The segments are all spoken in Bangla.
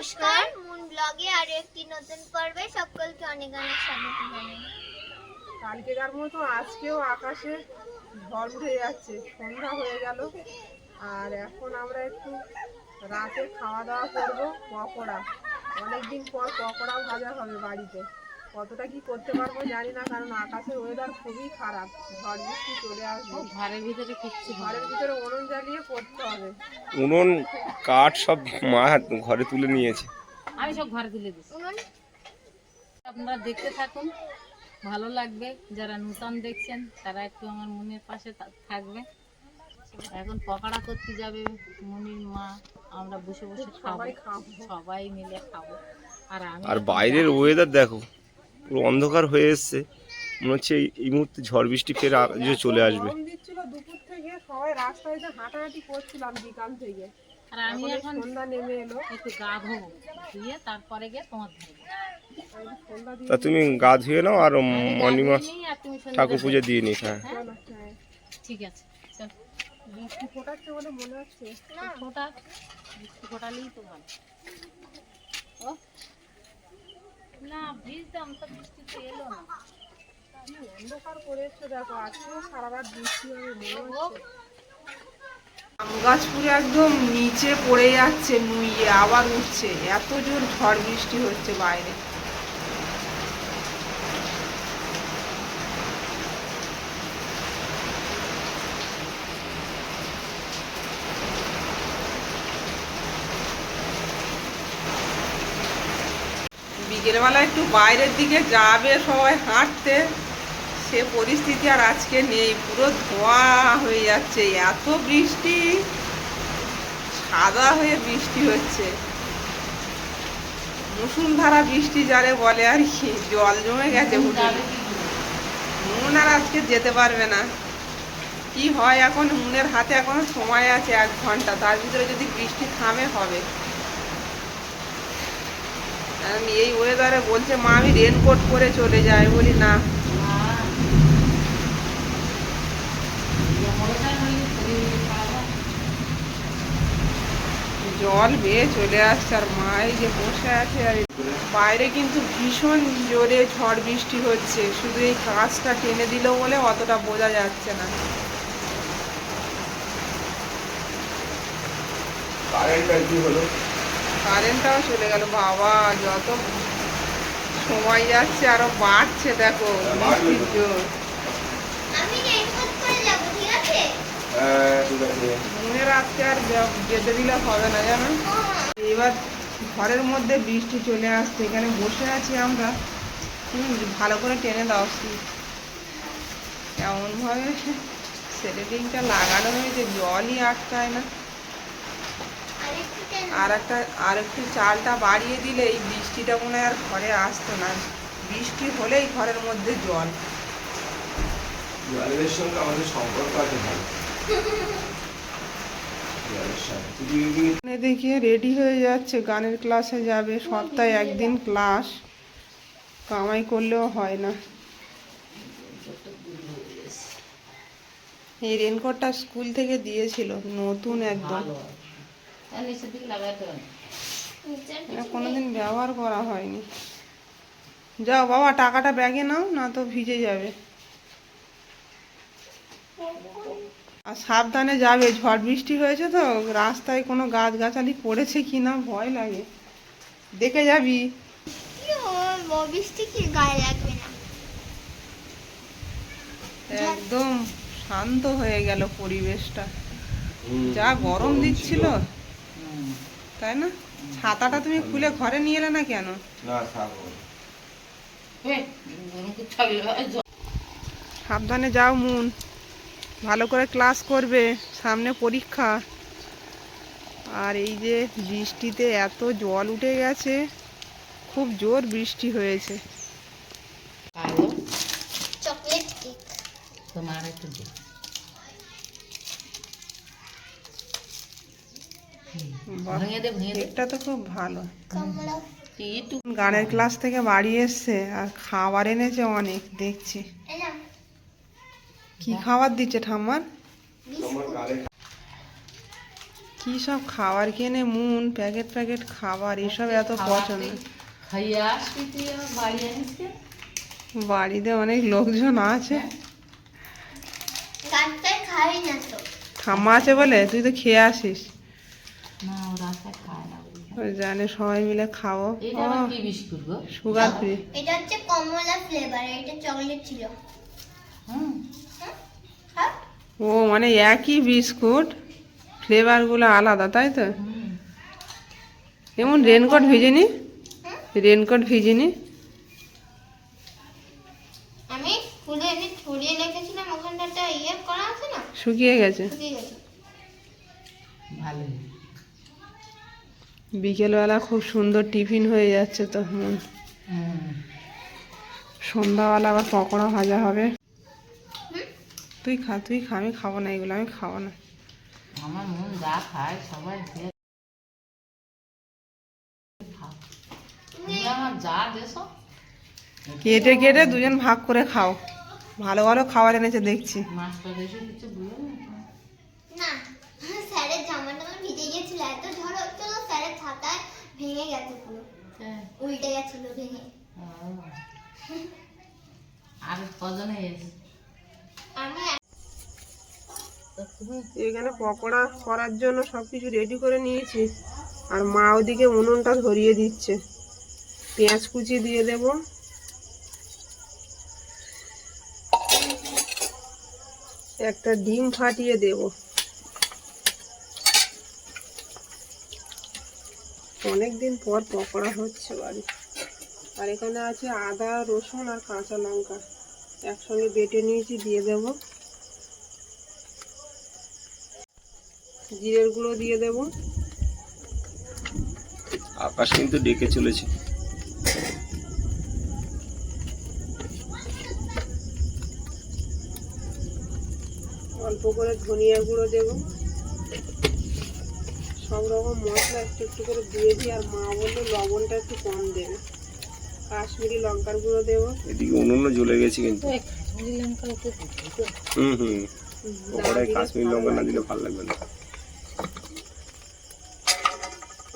নমস্কার, মুন ব্লগে আরো একটি নতুন পর্বে সকলকে অনেক অনেক স্বাগত জানাই। কালকেকার মতো আজকেও আকাশে ঝড় উঠে যাচ্ছে, সন্ধ্যা হয়ে গেল। আর এখন আমরা একটু রাতে খাওয়া দাওয়া করবো পকোড়া। অনেকদিন পর পকোড়া ভাজা হবে বাড়িতে। কতটা কি করতে পারবো জানি না, কারণ আকাশের ওয়েদার খুবই খারাপ। ঝড় বৃষ্টি চলে আসবে, ঘরের ভিতরে কিচ্ছু ঘরের ভিতরে উনুন জ্বালিয়ে করতে হবে। উনুন কাঠ সব মা ঘরে তুলে নিয়েছে। আমি সব ঘরে তুলে দিচ্ছি। আপনারা দেখতে থাকুন, ভালো লাগবে। যারা নতুন দেখছেন তারা একটু আমার মনের পাশে থাকবে। এখন পকোড়া করতে যাবে মনির মা, আমরা বসে বসে খাবো, সবাই মিলে খাবো। আর বাইরের ওয়েদার দেখো, পুরো অন্ধকার হয়ে এসছে। মনে হচ্ছে এই মুহূর্তে ঝড় বৃষ্টি ফের চলে আসবে। গরম দিচ্ছিল দুপুর থেকে, সবাই রাস্তায় যে হাঁটাহাঁটি করছিলাম বিকাল থেকে। আর আমি এখন সন্ধ্যা নেমে এলো, একটু গা ধোবো, ধুয়ে তারপরে গিয়ে তোমার ধরবো। তা তুমি গা ধুয়ে নাও, আর মর্নিমা আর তুমি ঠাকুর পুজো দিয়ে নিস। হ্যাঁ, ঠিক আছে, চল। বৃষ্টি ফোটাচ্ছে বলে মনে হচ্ছে। ফোটা বৃষ্টি ফোটালেই তো ভালো। ও না, ভিজতাম তো, বৃষ্টি তো এলো না। অন্ধকার করে এসছে, দেখো আজকেও সারা রাত বৃষ্টি হবে মনে হচ্ছে। আম গাছ পুরো একদম নিচে পড়ে যাচ্ছে, নুইয়ে আবার উঠছে, এত জোর ঝড় বৃষ্টি হচ্ছে বাইরে। বিকেলবেলা একটু বাইরের দিকে যাবে সবাই হাঁটতে, সে পরিস্থিতি আর আজকে নেই। পুরো ধোঁয়া হয়ে যাচ্ছে, এত বৃষ্টি, সাদা হয়ে বৃষ্টি হচ্ছে, মুষলধারা বৃষ্টি যারে বলে আর কি। জল জমে গেছে। মুন আর আজকে যেতে পারবে না। কি হয় এখন, মুনের হাতে এখনো সময় আছে 1 ঘন্টা, তার ভিতরে যদি বৃষ্টি থামে হবে। এই ওয়েদারে বলছে মা আমি রেনকোট পরে চলে যাই, বলি না। জল বেয়ে চলে আসছে, আর মা এই যে বসে আছে। আর বাইরে কিন্তু ভীষণ জোরে ঝড় বৃষ্টি হচ্ছে, শুধু এই কাঁচটা টেনে দিল বলে অতটা বোঝা যাচ্ছে না। কারেন্টটাও চলে গেল বাবা, যত সময় যাচ্ছে আরো বাড়ছে, দেখো বৃষ্টির জোর। আমি রেনকোট পরে যাব, ঠিক আছে? মনের আজকে আর যেতে দিলে হবে না, জানো। এবার ঘরের মধ্যে বৃষ্টি চলে আসছে, এখানে বসে আছি আমরা। ভালো করে টেনে দাও, এমন ভাবে সেটিংটা লাগানো হয়েছে, জলই আটকায় না। আর একটু চালটা বাড়িয়ে দিলে এই বৃষ্টিটা মনে হয় আর ঘরে আসতো না। বৃষ্টি হলেই ঘরের মধ্যে জল। জলের সঙ্গে আমাদের সম্পর্ক আছে ভালো। দেখিয়ে রেডি হয়ে যাচ্ছে, গানের ক্লাসে যাবে। সপ্তাহে 1 দিন ক্লাস, কামাই করলেও হয় না। এই রেনকোটটা স্কুল থেকে দিয়েছিল, নতুন একদম, কোনোদিন ব্যবহার করা হয়নি। যাও বাবা, টাকাটা ব্যাগে নাও, না তো ভিজে যাবে। আর সাবধানে যাবে, ঝড় বৃষ্টি হয়েছে তো, রাস্তায় কোনো গাছগাছালি পড়েছে কিনা ভয় লাগে, দেখে যাবি। বৃষ্টি কি গায়ে লাগবে না। একদম শান্ত হয়ে গেল পরিবেশটা, যা গরম দিচ্ছিল, তাই না? ছাতাটা তুমি খুলে ঘরে নিয়ে এলে না কেন? সাবধানে যাও মুন, ভালো করে ক্লাস করবে, সামনে পরীক্ষা। আর এই যে বৃষ্টিতে এত জল উঠে গেছে, খুব জোর বৃষ্টি হয়েছে। চকলেট কেক তোমার একটু কেকটা তো খুব ভালো। কমলা গানের ক্লাস থেকে বাড়ি এসছে আর খাবার এনেছে অনেক, দেখছি। এলাম কি খাবার দিচ্ছে ঠাম্মার? কি সব খাবার কিনে মুন প্যাকেট প্যাকেট খাবার এসব এত পছন্দ। খাইয়ে আসবি তুই আমার বাড়ি আনিস কে? বাড়িতে অনেক লোকজন আছে, রাস্তায় খাই না তো। ঠাম্মা আছে বলে তুই তো খেয়ে আসিস। না ও রাস্তায় খায় না বলি। ওই জানে সবাই মিলে খাবো। এটা আবার কি বিস্কুট গো? Sugar free. এটা হচ্ছে কমলা ফ্লেভার, এটা চকলেট ছিল। হুম। হ্যাঁ ও মানে একই বিস্কুট, ফ্লেভারগুলো আলাদা তাই তো? এমন রেনকোট ভিজিনি, রেনকোট ভিজিনি। আমি ফুলে এনে ছড়িয়ে রেখেছিলাম, ওখানটা ইয়ে করা আছে না, শুকিয়ে গেছে। শুকিয়ে গেছে। ভালো। বিকেলবেলা খুব সুন্দর টিফিন হয়ে যাচ্ছে তো। সন্ধ্যাবেলা আবার পকোড়া ভাজা হবে। তুই খা, তুই খা, আমি খাবো না এগুলো, আমি খাবো না। আমার মন যা খায় সবাই দিয়ে খাও। তুমি আমার যা দেছো কেটে কেটে দুজন ভাগ করে খাও। ভালো ভালো খাবার এনেছে দেখছি। মাছটা দেশে কিছু বলো না। না, স্যারের জামাটা আমার ভিজে গিয়েছিল, এত ঝড় হচ্ছিল স্যারের ছাতায় ভেঙে গেছে পুরো, উল্টে গেছিল ভেঙে। আর কজনে এসে আমি এখানে পকোড়া করার জন্য সবকিছু রেডি করে নিয়েছি, আর মা ওদিকে উনুনটা ধরিয়ে দিচ্ছে। পেঁয়াজ কুচি দিয়ে দেব, একটা ডিম ফাটিয়ে দেব। অনেকদিন পর পকোড়া হচ্ছে বাড়ি। আর এখানে আছে আদা রসুন আর কাঁচা লঙ্কা একসঙ্গে বেটে নিয়েছি, দিয়ে দেব। জিরের গুঁড়ো দিয়ে দেব। আকাশ কিন্তু ডেকে চলেছে। অল্প করে ধনিয়া গুঁড়ো দেব। সব রকম মশলা একটু একটু করে দিয়ে দিই, আর মা বললো লবণটা একটু কম দেবে। কাশ্মীরি লঙ্কার গুঁড়ো দেবো। এদিকে উনুনও জ্বলে গেছে কিন্তু। পকোড়ায় কাশ্মীরি লঙ্কা না দিলে ভালো লাগবে না।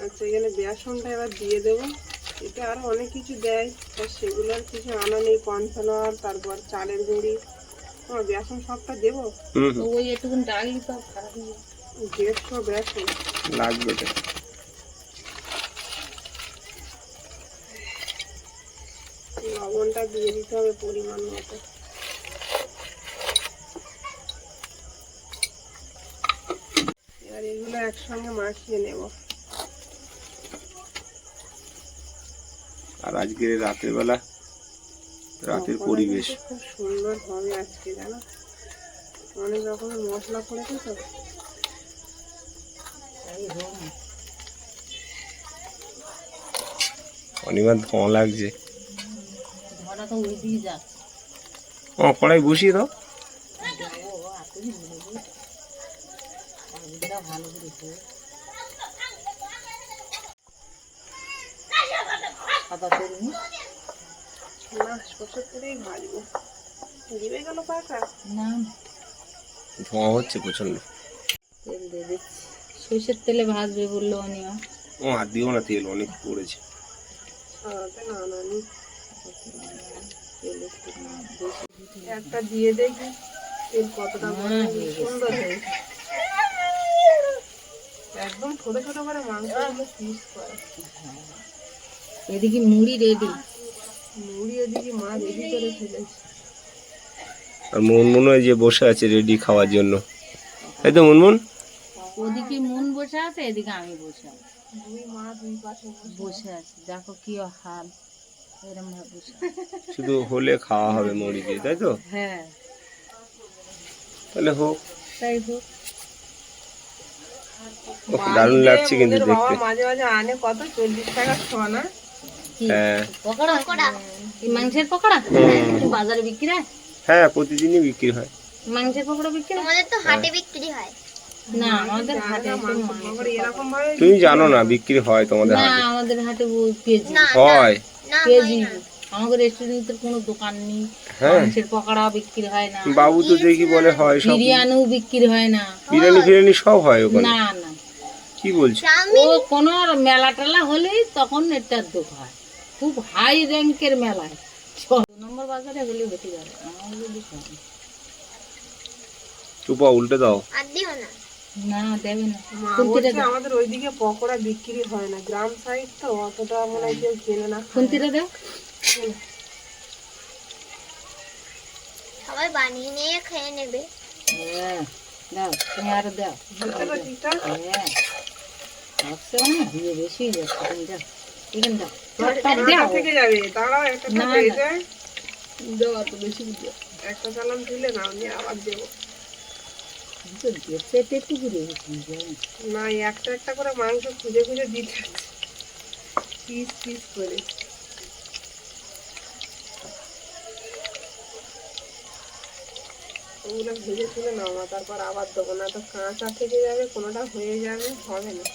আচ্ছা, এখানে বেসনটা এবার দিয়ে দেবো। এটা আরো অনেক কিছু দেয়, আর সেগুলো আর কিছু আনা নেই। কর্নফ্লাওয়ার, তারপর চালের গুঁড়ি, বেসন সবটা দেবো। ওই একটুকুন ডালি তো খারাপ হয়ে যাবে। 150 বেসন লাগবে এটা। লবণটা দিয়ে দিতে হবে পরিমাণ মতো। আর এগুলো একসঙ্গে মাখিয়ে নেব। আর আজকে রাতের বেলা, রাতের পরিবেশ খুব সুন্দর হবে আজকে, জানো অনেক রকমের মশলা পড়েছে তো। অনিবার ধোঁয়া লাগছে। ধোঁয়াটা তো ওই দিকে যাচ্ছে। কড়াই বসিয়ে দাও। ভালো করে সাদা করবি না, সরষের তেলেই ভাজবো। দিবে গেল পাকা। না, ধোঁয়া হচ্ছে প্রচন্ড। তেল দিয়ে দিচ্ছি। সরষের তেলে ভাজবে বললো অনিমা। আর দিও না, তেল অনেক পড়েছে। সারাতে না নানি একটা দিয়ে দেখি তেল কতটা সুন্দর হয়েছে। একদম ছোট ছোট করে মাংসগুলো পিস করে। এদিকে মুড়ি রেডি। মুড়ি এদিকে মা রেডি করে ফেলেছে। আর মুনমুন যে বসে আছে রেডি খাওয়ার জন্য, তাই তো মুনমুন? ওদিকে মন বসে আছে, এদিকে আমি বসে আছি। দুই মা দুই পাশে বসে আছি, দেখো কি হাল। এরকম ভাবে বসে শুধু হলে খাওয়া হবে মুড়ি দিয়ে, তাই তো? হ্যাঁ, তাহলে হোক। তাই হোক। দারুণ লাগছে কিন্তু বাবা দেখতে। মাঝে মাঝে আনে কত 40 টাকা ছোঁয়া না। হ্যাঁ, পকোড়া, কি মাংসের পকোড়া বাজারে বিক্রি হয়? হ্যাঁ প্রতিদিনই বিক্রি হয়। মাংসের পকোড়া বিক্রি হয়? আমাদের তো হাটে বিক্রি হয়। না, আমাদের হাটে এরকম ভাবে তুমি জানো না বিক্রি হয় তোমাদের না, হাটে? আমাদের হাটে কেজি না হয়। না কেজি। আমাদের রেস্টুরেন্টের কোনো দোকান নেই, হ্যাঁ, মাংসের পকোড়া বিক্রি হয় না, বাবু তো দেখি বলে হয় সব। বিরিয়ানিও বিক্রি হয় না। বিরিয়ানি ফিরিয়ানি সব হয় ওখানে। না না, কি বলছো? ও চাউমিন কোনো মেলা টেলা হলেই তখন এটার দোক হয়, খুব হাই র্যাঙ্কের মেলায়। 2 নম্বর বাজারে হলে হতে পারে, আমার যদি হয়। চুপা উল্টে দাও। আর দিও না। না দেবে না। মা খুন্তিটা বলছে দাও, আমাদের ওইদিকে পকোড়া বিক্রি হয় না, গ্রাম সাইড তো অতটা মনে হয় কেউ কেনে না, খায় খুন্তিটা না। দাও। সবাই বানিয়ে নিয়ে খেয়ে নেবে। হ্যাঁ দাও, তুমি আরো দাও। হচ্ছে তো ঠিকঠাক? হ্যাঁ আজকে মানে দিয়ে বেশি যাচ্ছে, তুমি দাও এখানে দাও। কাঁচা দাও থেকে যাবে, দাঁড়াও একটা না, হয়ে না। যায়। দাও তো বেশি দাও। একটা চালান তুলে নাও, নিয়ে আবার দেবো। তো দেখতে একটু ঘুরে গেছি। না, এই একটা একটা করে মাংস খুঁজে খুঁজে দিতে হচ্ছে, পিস পিস করে। ওগুলো ভেজে তুলে নাও, মা, তারপর আবার দেবো, না তো কাঁচা থেকে যাবে, কোনোটা হয়ে যাবে, হবে না।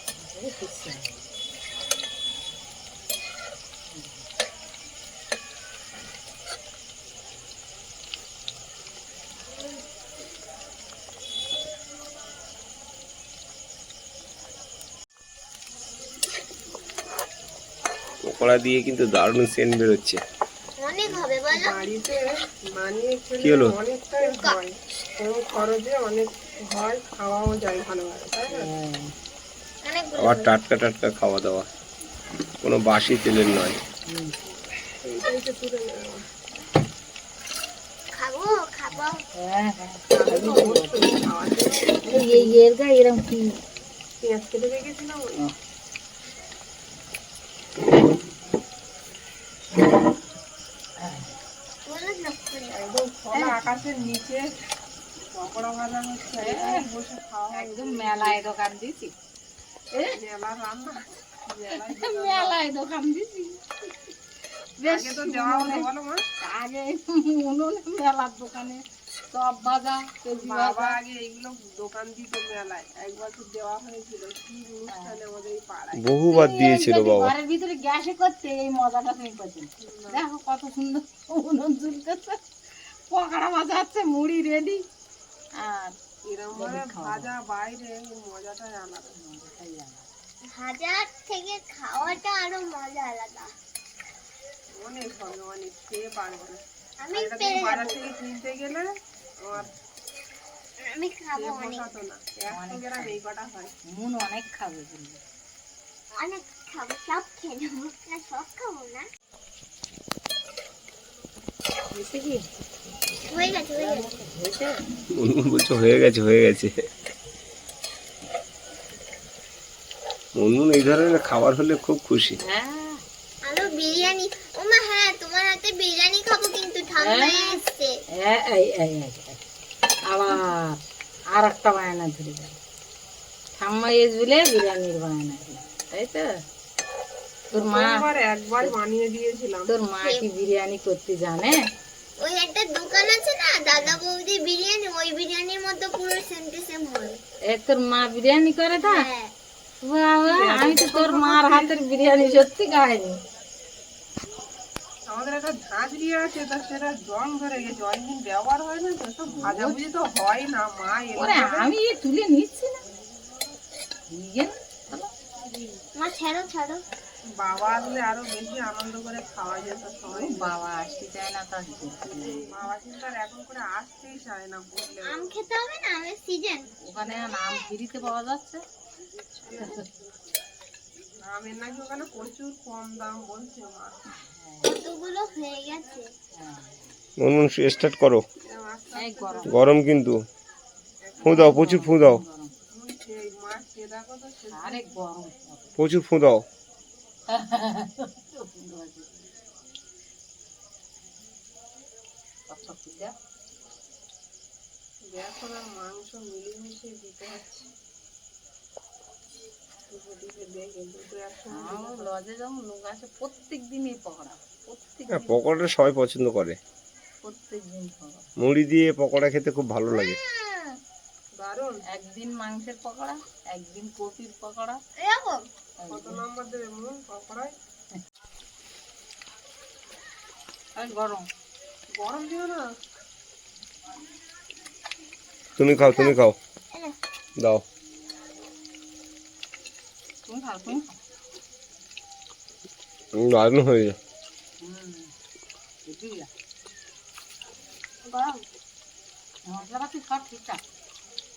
পকোড়া দিয়ে কিন্তু দারুণ সেন্ট বেরোচ্ছে। অনেক হবে বলো। বাড়িতে বানিয়ে কি খেলে হলো? অনেকটাই হয়, কম খরচে অনেক হয়, খাওয়াও যায় ভালোভাবে, তাই না? অনেকগুলো আবার হবে। টাটকা টাটকা খাওয়া দাওয়া, কোনো বাসি তেলের নয়। এইটাই তো তুলে নেওয়া। খাবো খাবো। হ্যাঁ হ্যাঁ তাহলে তো অবশ্যই খাওয়া যায়। এই এর গায়ে এরকম কি পেঁয়াজ কেটে রেখেছিলাম ওই। বলো না। একদম খোলা আকাশের নিচে পকোড়া ভাজা হচ্ছে, এখানে বসে খাওয়া হবে। একদম মেলায় দোকান দিছি, মেলার রান্না, মেলায় মেলায় দোকান দিছি। বেশ আগে তো দেওয়া হতো, বলো মা? আগে উনুনে মেলার দোকানে সব ভাজা পেঁপি বাবা ভাজা। আগে এইগুলো দোকান দিত মেলায়, একবার তো দেওয়া হয়েছিল কি অনুষ্ঠানে আমাদের এই পাড়ায়। বহুবার দিয়েছিল যদি বাবা। ঘরের ভিতরে গ্যাসে করতে এই মজাটা তুমি পাচ্ছেন। দেখো কত সুন্দর উনুন ঝুলতেছে, পকোড়া ভাজা হচ্ছে, মুড়ি রেডি, আর এরকম ভাবে ভাজা বাইরে এই মজাটাই আলাদা। ভাজার থেকে খাওয়াটা আরো মজা আলাদা। অনেক হবে, অনেক খেয়ে পারবে না। আমি আর এটা তুমি পেরে বাজার যাবো। থেকে কিনতে গেলে তোমার আমি খাবো খেয়ে অনেক। বসাতো না, 100 গ্রাম এই কটা হয়। মন অনেক খাবে কিন্তু। অনেক খাবো, সব খেয়ে নেবো না, সব খাবো না। বুঝতে কি হয়ে গেছে হয়ে গেছে। হয়েছে? মনমুন বলছো হয়ে গেছে হয়ে গেছে। মনমুন এই ধরনের খাবার হলে খুব খুশি। হ্যাঁ আরো বিরিয়ানি। ওমা হ্যাঁ, তোমার হাতে বিরিয়ানি খাবো, কিন্তু ঠান্ডা এসছে। আবার আর একটা বায়না ধরে গেল, ঠাম্মা এস বলে বিরিয়ানির বায়না দিল, তাই তো? তোর মা, প্রথমবার একবার বানিয়ে দিয়েছিলাম। তোর মা কি বিরিয়ানি করতে জানে? ওই একটা দোকান আছে না, দাদা বৌদি বিরিয়ানি, ওই বিরিয়ানির মতো পুরো সেম টু সেম হয়। এ তোর মা বিরিয়ানি করে তা? হ্যাঁ। বাবা, আমি তো তোর মার হাতের বিরিয়ানি সত্যি খাইনি। আমাদের একটা ঝাঁঝরি আছে, তা সেটা জং ধরে গেছে, অনেকদিন ব্যবহার হয় না তো, সব ভাজাভুজি তো হয় না, মা এনে ওরে দেবে। আমি এ তুলে নিচ্ছি না, নিয়ে নে, চলো। মা ছাড়ো ছাড়ো। বাবা আসলে আরো বেশি আনন্দ করে খাওয়া যেত সবাই। বাবা আসতে চায় না তার কি? বাবা কিন্তু আর এখন করে আসতেই চায় না, বললে আম খেতে হবে না, আমের সিজন। ওখানে আম ফ্রিতে পাওয়া যাচ্ছে। আমের নাকি ওখানে প্রচুর কম দাম বলছে মা। কতগুলো হয়ে গেছে। মনমুন স্টার্ট করো, এই গরম গরম কিন্তু। ফু দাও, প্রচুর ফু দাও, সেই মা খেয়ে দেখো তো, সে আরে গরম প্রচুর ফু দাও। এখন আর মাংস মিলিয়ে দিতে হচ্ছে। দুটো দিকে দেখে দুটো একসঙ্গে লজে যখন লোক আসে প্রত্যেক দিনই পকোড়া, প্রত্যেক হ্যাঁ, পকোড়াটা সবাই পছন্দ করে। প্রত্যেক দিন পকোড়া। মুড়ি দিয়ে পকোড়া খেতে খুব ভালো লাগে। দারুণ। একদিন মাংসের পকোড়া, একদিন কপির পকোড়া। এরকম কত নম্বর দেবে মন পকোড়ায়? আর গরম গরম দিও না। তুমি খাও, তুমি খাও, দাও। তুমি খাও, তুমি খাও। দারুণ হয়ে যায়। বুঝলি না? গরম। মশলাপাতি সব ঠিকঠাক।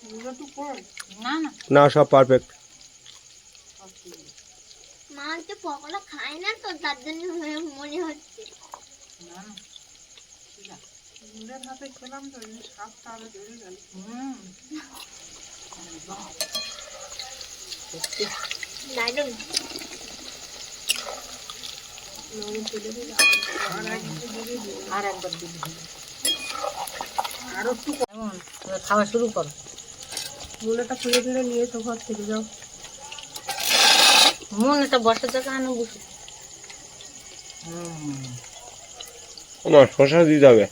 এগুলো একটু কম। না না, না, সব পারফেক্ট। সব ঠিক আছে। মা হচ্ছে পকোড়া খায় না তো তার জন্য মনে হচ্ছে। না না, ঠিক আছে। নিজের হাতে খেলাম তো এই স্বাদটা আরো বেড়ে গেল। একদম সত্যি। দারুণ। লবণ তেলে দিয়ে আর একটু দিয়ে দিই। আর একবার দিবি। আরো একটু এমন এবার খাওয়া শুরু করো। মনেটা খুঁড়ে খুঁড়ে নিয়ে তো ঘর থেকে যাও। মন এটা বসার জায়গা আনো বসে। আমার শশা দিতে হবে।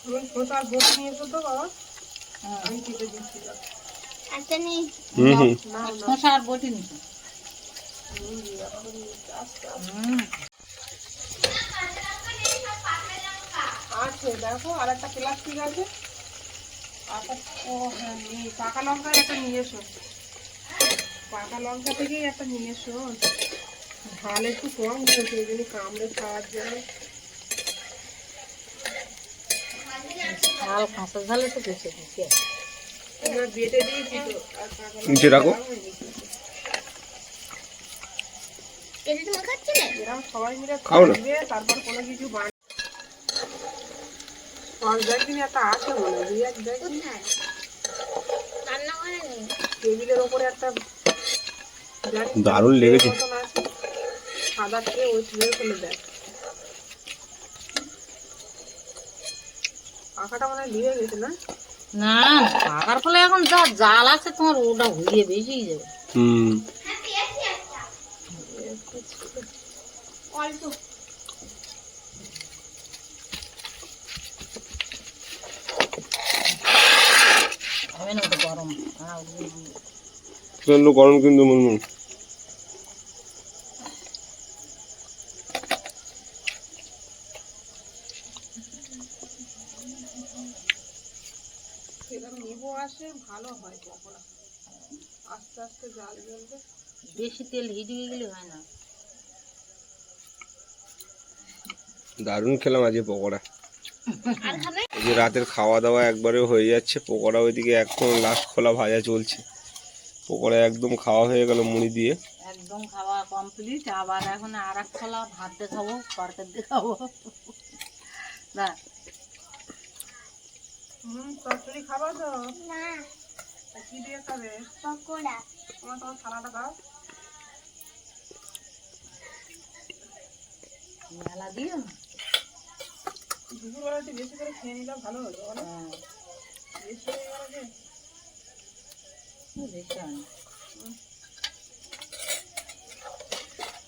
তুমি খোসার বটি নিয়েছো তো বাবা? আমি কেটে দিচ্ছি না। আচ্ছা নেই। হুম হুম। শশা আর বটি নিছো। আছে দেখো, আর একটা প্লাস্টিক আছে। ও হ্যাঁ, পাকা লঙ্কা একটা নিয়ে এসো। পাকা লঙ্কা থেকেই একটা নিয়ে এসো। ঝাল একটু কম হয়েছে এই জন্য কামড়ে খাওয়ার জন্য। ঝাল কাঁচা ঝালে তো বেশি বেশি আছে। এবার বেটে দিয়েছি তো, আর পাকা লঙ্কা নিচে রাখো। দেওয়া হয়নি। এটা তুমি খাচ্ছিলে? এরকম সবাই মিলে খাও না। খাবে, তারপর কোনো কিছু একদিন একটা আছে মনে হয়, রিয়াজ দেখি কোথায়? রান্নাঘরে নেই। টেবিলের ওপরে একটা জানি না, দারুণ ট্রে লেগেছে। মতন আছে, সাদা ট্রে, ওই ট্রে ফেলে দেয়। পাখাটা মনে হয় লিয়ে গেছে না? না পাকার ফলে এখন যা জাল আছে তোমার ওটা হইয়ে বেশি যাবে। হুম। হ্যাঁ পেয়েছি একটা। অল্প। হবে না তো গরম। প্রচন্ড গরম কিন্তু মুনমুন। এরকম নিবো আসে ভালো হয় পকোড়া, আস্তে আস্তে জাল জ্বলবে। বেশি তেল হিট হয়ে গেলে হয় না। দারুণ খেলাম আজকে পকোড়া। আর খাবে? এই যে রাতের খাওয়া দাওয়া একবারে হয়ে যাচ্ছে, পকোড়া ওইদিকে একদম লাস্ট খোলা ভাজা চলছে। পকোড়া একদম খাওয়া হয়ে গেল মুড়ি দিয়ে। একদম খাওয়া কমপ্লিট। আবার এখন আর এক খোলা ভাত দিয়ে খাবো, তরকারি দিয়ে খাবো। না চচ্চড়ি খাবা তো? না, তা কি দিয়ে খাবে? পকোড়া। তোমার থালাটা দাও। মেলা দিও না। দুপুরবেলা একটু বেশি করে খেয়ে নিলে ভালো হতো বলো? হ্যাঁ, বেশি হয়ে গেল যে। বেশি হয় না।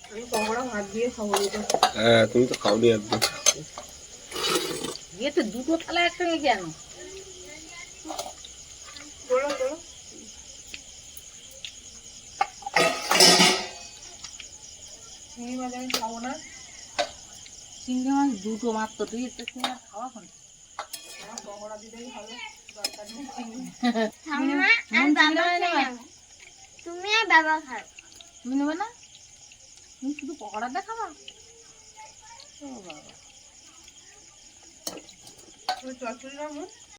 আমি পকোড়া ভাত দিয়ে খাবো দুটো। হ্যাঁ, তুমি তো খাওনি একদম। ইয়ে তো দুটো থালা একসঙ্গে কেন? তোলো তোলো। চিংড়ি মাছ আমি খাবো না। চিংড়ি মাছ দুটো মাত্র, তুই একটা চিংড়ি মাছ খাওয়া কোন? আমার পকোড়া দিতেই হবে, দরকার নেই চিংড়ি। ঠাম্মা আর বাবা খায় না। তুমি আর বাবা খাও। তুমি নেবে না? তুমি শুধু পকোড়া দিয়ে খাবা? ও বাবা। চচ্চড়ি নামো।